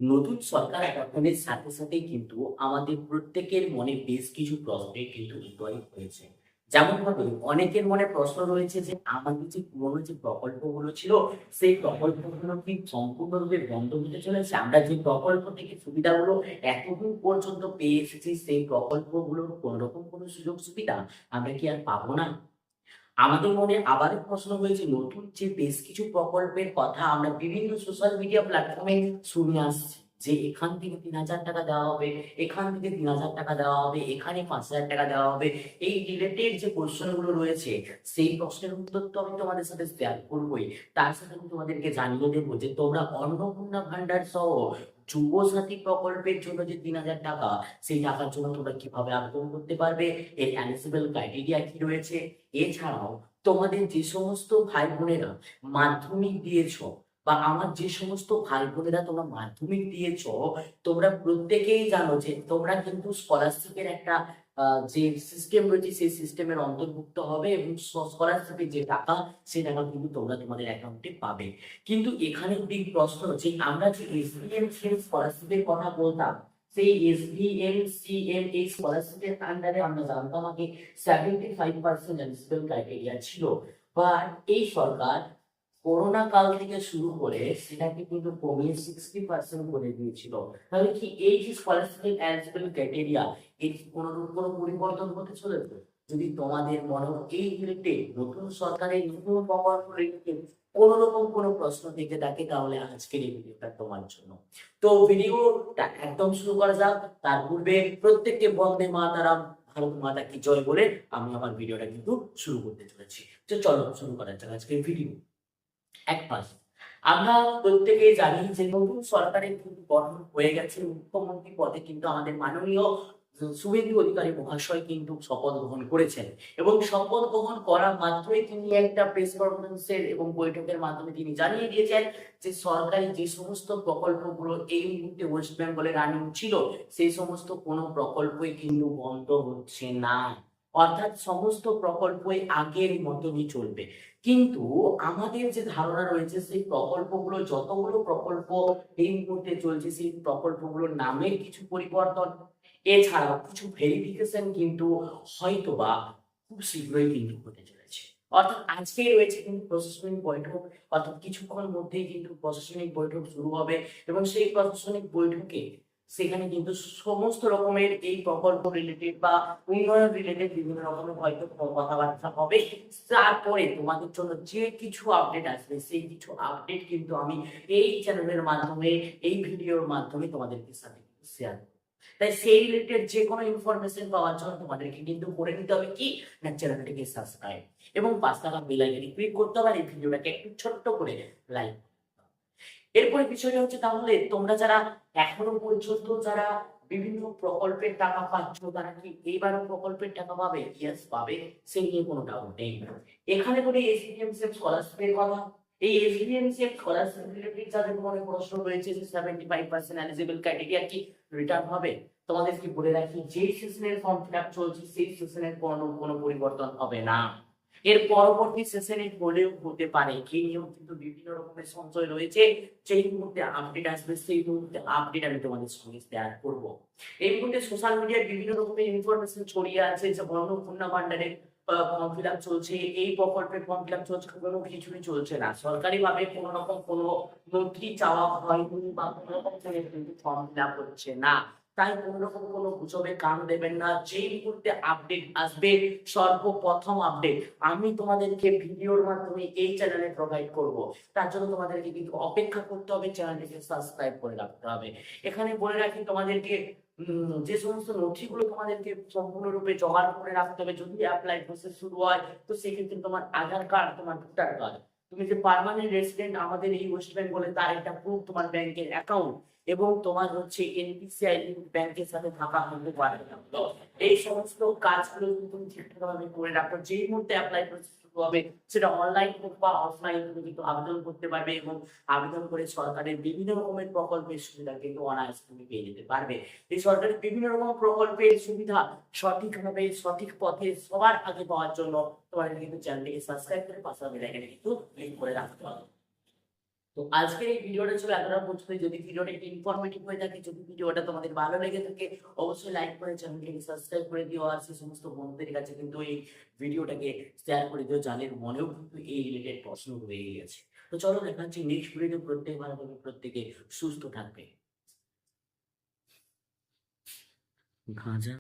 নতুন সরকার গঠনের সাথে সাথেই কিন্তু আমাদের প্রত্যেকের মনে বেশ কিছু প্রশ্নের কিন্তু উদয় হয়েছে। যেমন ভাবে অনেকের মনে প্রশ্ন রয়েছে যে আমাদের যে পুরোনো যে প্রকল্পগুলো ছিল, সেই প্রকল্পগুলো কি সম্পূর্ণরূপে বন্ধ হতে চলেছে? আমরা যে প্রকল্প থেকে সুবিধাগুলো এতদিন পর্যন্ত পেয়ে এসেছি, সেই প্রকল্পগুলোর কোনো রকম কোনো সুযোগ সুবিধা আমরা কি আর পাবো না? আমাদের মনে আবারও প্রশ্ন হয়েছে, নতুন যে বেশ কিছু প্রকল্পের কথা আমরা বিভিন্ন সোশ্যাল মিডিয়া প্ল্যাটফর্মে শুনে আসছি যে এখান থেকে ৩,০০০ টাকা দেওয়া হবে, এখান থেকে ৩,০০০ টাকা দেওয়া হবে, এখানে ৫,০০০ টাকা দেওয়া হবে। এই রিলেটেড যে কোয়েশ্চেন গুলো রয়েছে, সেই প্রশ্নের উত্তর তো আমি তোমাদের সাথে শেয়ার করবোই। তার সাথে আমি তোমাদেরকে জানিয়ে দেবো যে তোমরা অন্নপূর্ণা ভান্ডার সহ যুবসাথী প্রকল্পের জন্য যে ৩,০০০ টাকা, সেই টাকার জন্য তোমরা কিভাবে আবেদন করতে পারবে, এর এলিজিবল ক্রাইটেরিয়া কি রয়েছে। এছাড়াও তোমাদের যে সমস্ত ভাই বোনেরা মাধ্যমিক দিয়েছ, বা আমার যে সমস্ত ভাই বোনেরা তোমরা মাধ্যমিক দিয়েছ, তোমরা প্রত্যেকেই জানো যে তোমরা কিন্তু স্কলারশিপের একটা যে সিস্টেম রয়েছে, সেই সিস্টেমের অন্তর্ভুক্ত হবে এবং স্কলারশিপের যে টাকা, সেই টাকা কিন্তু তোমরা তোমাদের অ্যাকাউন্টে পাবে। কিন্তু এখানে বিগ প্রশ্ন যে আমরা যে এসবিএম স্কলারশিপের কথা বলতাম, সেই এসবিএম এই স্কলারশিপের আন্ডারে আমরা জানতাম আগে 75% এলিজিবল ক্রাইটেরিয়া ছিল। বাট এই সরকার করোনা কাল থেকে শুরু করে সেটাকে কিন্তু কমিয়ে 60% করে দিয়েছিল। তাহলে কি এই যে স্কলারশিপের এলিজিবল ক্রাইটেরিয়া, এর কি কোনো পরিবর্তন হতে চলেছে? যদি তোমাদের মনে হয় এই রিলেটেড নতুন সরকারের নতুন প্রকল্প রিলেটেড কোন রকম কোনো প্রশ্ন থেকে থাকে, তাহলে আজকের এই ভিডিওটা তোমার জন্য। তো ভিডিওটা একদম শুরু করা যাক। তার পূর্বে প্রত্যেককে বন্দে মাতারাম, ভারত মাতা কি জয় বলে আমি আমার ভিডিওটা কিন্তু শুরু করতে চলেছি। তো চলো শুরু করা যাক আজকের ভিডিও। এক পাশ আমরা প্রত্যেকেই জানি যে নতুন সরকারের কিন্তু গঠন হয়ে গেছে। মুখ্যমন্ত্রী পদে কিন্তু আমাদের মাননীয় শুভেন্দু অধিকারী মহাশয় কিন্তু শপথ গ্রহণ করেছেন, এবং শপথ গ্রহণ করা মাত্রই তিনি একটা প্রেস কনফারেন্সের এবং বৈঠকের মাধ্যমে তিনি জানিয়ে দিয়েছেন যে সরকারি যে সমস্ত প্রকল্পগুলো এই মুহূর্তে ওয়েস্ট বেঙ্গলে রানিং ছিল, সেই সমস্ত কোনো প্রকল্পই কিন্তু বন্ধ হচ্ছে না। অর্থাৎ সমস্ত প্রকল্পই আগের মতনই চলবে। কিন্তু আমাদের যে ধারণা রয়েছে, সেই প্রকল্পগুলো, যতগুলো প্রকল্প এই মুহূর্তে চলছে, সেই প্রকল্পগুলোর নামের কিছু পরিবর্তন, এছাড়াও কিছু ভেরিফিকেশন কিন্তু হয়তোবা খুব শীঘ্রই কিন্তু হতে চলেছে। অর্থাৎ আজকেই রয়েছে কিন্তু প্রশাসনিক বৈঠক, অর্থাৎ কিছুক্ষণ মধ্যেই কিন্তু প্রশাসনিক বৈঠক শুরু হবে, এবং সেই প্রশাসনিক বৈঠকে সেখানে কিন্তু সমস্ত রকমের এই প্রকল্প রিলেটেড বা উন্নয়ন রিলেটেড বিভিন্ন রকমের হয়তো কথাবার্তা হবে। তারপরে তোমাদের জন্য যে কিছু আপডেট আসবে, সেই কিছু আপডেট কিন্তু আমি এই চ্যানেলের মাধ্যমে, এই ভিডিওর মাধ্যমে তোমাদেরকে সাথে শেয়ার করব। তাই সেই রিলেটেড যে কোনো ইনফরমেশন পাওয়ার জন্য তোমাদেরকে কিন্তু করে নিতে হবে কি, না চ্যানেলটিকে সাবস্ক্রাইব এবং পাঁচ টাকা বেল আইকনে ক্লিক করতে হবে, আর এই ভিডিওটাকে একটু ছোট্ট করে লাইক। এরপরে বিষয়টা হচ্ছে, তাহলে তোমরা যারা এখনো পর্যন্ত যারা বিভিন্ন প্রকল্পের টাকা পাচ্ছ, তারা কি এইবারও প্রকল্পের টাকা পাবে? ইয়েস, পাবে, সে নিয়ে কোনো ডাউট নেই। এখানে বলি এসডিএমসিএফ স্কলারশিপের কথা। এই এসডিএমসিএফ স্কলারশিপ রিলেটেড যাদের মনে প্রশ্ন রয়েছে যে 75% এলিজিবল ক্রাইটেরিয়া কি রিটার্ন হবে, তোমাদেরকে বলে রাখি যে সেশনের ফর্ম ফিল আপ চলছে, সেই সেশনের কোনো পরিবর্তন হবে না। এর পরবর্তী সেশনে হলেও হতে পারে, এই নিয়েও কিন্তু বিভিন্ন রকমের সঞ্চয় রয়েছে। সেই মুহূর্তে আপডেট আসবে, সেই মুহূর্তে আপডেট আমি তোমাদের সঙ্গে শেয়ার করব। এই মুহূর্তে সোশ্যাল মিডিয়ায় বিভিন্ন রকমের ইনফরমেশন ছড়িয়ে আছে যে অন্নপূর্ণা ভান্ডারের ফর্ম ফিল আপ চলছে, এই প্রকল্পের ফর্ম ফিল আপ চলছে, কোনো কিছুই চলছে না। সরকারি ভাবে কোনো রকম কোনো নথি চাওয়া হয়নি, বা কোনো রকম কিন্তু ফর্ম ফিল আপ হচ্ছে না। তাই কোনো রকম কোনো গুজবে কান দেবেন না। যেই মুহূর্তে আপডেট আসবে, সর্বপ্রথম আপডেট আমি তোমাদেরকে ভিডিওর মাধ্যমে এই চ্যানেলে প্রোভাইড করব। তার জন্য তোমাদেরকে কিন্তু অপেক্ষা করতে হবে, চ্যানেলটিকে সাবস্ক্রাইব করে রাখতে হবে। এখানে বলে রাখি তোমাদেরকে যে সমস্ত নথিগুলো তোমাদেরকে সম্পূর্ণরূপে জোগাড় করে রাখতে হবে যদি অ্যাপ্লাই প্রসেস শুরু হয়। তো সেক্ষেত্রে তোমার আধার কার্ড, তোমার ভোটার কার্ড, তুমি যে পার্মানেন্ট রেসিডেন্ট আমাদের এই ওয়েস্ট বেঙ্গলে, তার একটা প্রুফ, তোমার ব্যাংকের অ্যাকাউন্ট, এবং তোমার হচ্ছে এনপিসিআই ব্যাংকের সাথে থাকা হতে পারে। তো এই সমস্ত কাজগুলো যদি তুমি ঠিকঠাক ভাবে করে রাখো, যেই মুহূর্তে অ্যাপ্লাই প্রসেস শুরু হবে, সেটা অনলাইন হোক বা অফলাইন, তুমি কিন্তু আবেদন করতে পারবে, এবং আবেদন করে সরকারের বিভিন্ন রকমের প্রকল্পের সুবিধা কিন্তু অনায়াসে তুমি পেয়ে যেতে পারবে। এই সরকারের বিভিন্ন রকম প্রকল্পের সুবিধা সঠিকভাবে, সঠিক পথে সবার আগে পাওয়ার জন্য তোমাদের কিন্তু চ্যানেলটিকে সাবস্ক্রাইব করে পাশে বেল আইকনে কিন্তু ক্লিক করে রাখতে হবে। তো আজকের এই ভিডিওটা ছিল এতটা পর্যন্ত। যদি ভিডিওটা ইনফরমেটিভ হয়ে থাকে, যদি ভিডিওটা তোমাদের ভালো লেগে থাকে, অবশ্যই লাইক করে চ্যানেলটাকে সাবস্ক্রাইব করে দিও। আর সেই সমস্ত বন্ধুদের কাছে কিন্তু এই ভিডিওটাকে শেয়ার করে দিও, যাদের মনেও কিন্তু এই রিলেটেড প্রশ্ন রয়ে গেছে। তো চলো দেখা হচ্ছে নেক্সট ভিডিওতে। প্রত্যেক ভালো থাকবে, প্রত্যেকে সুস্থ থাকবে। গাঁজা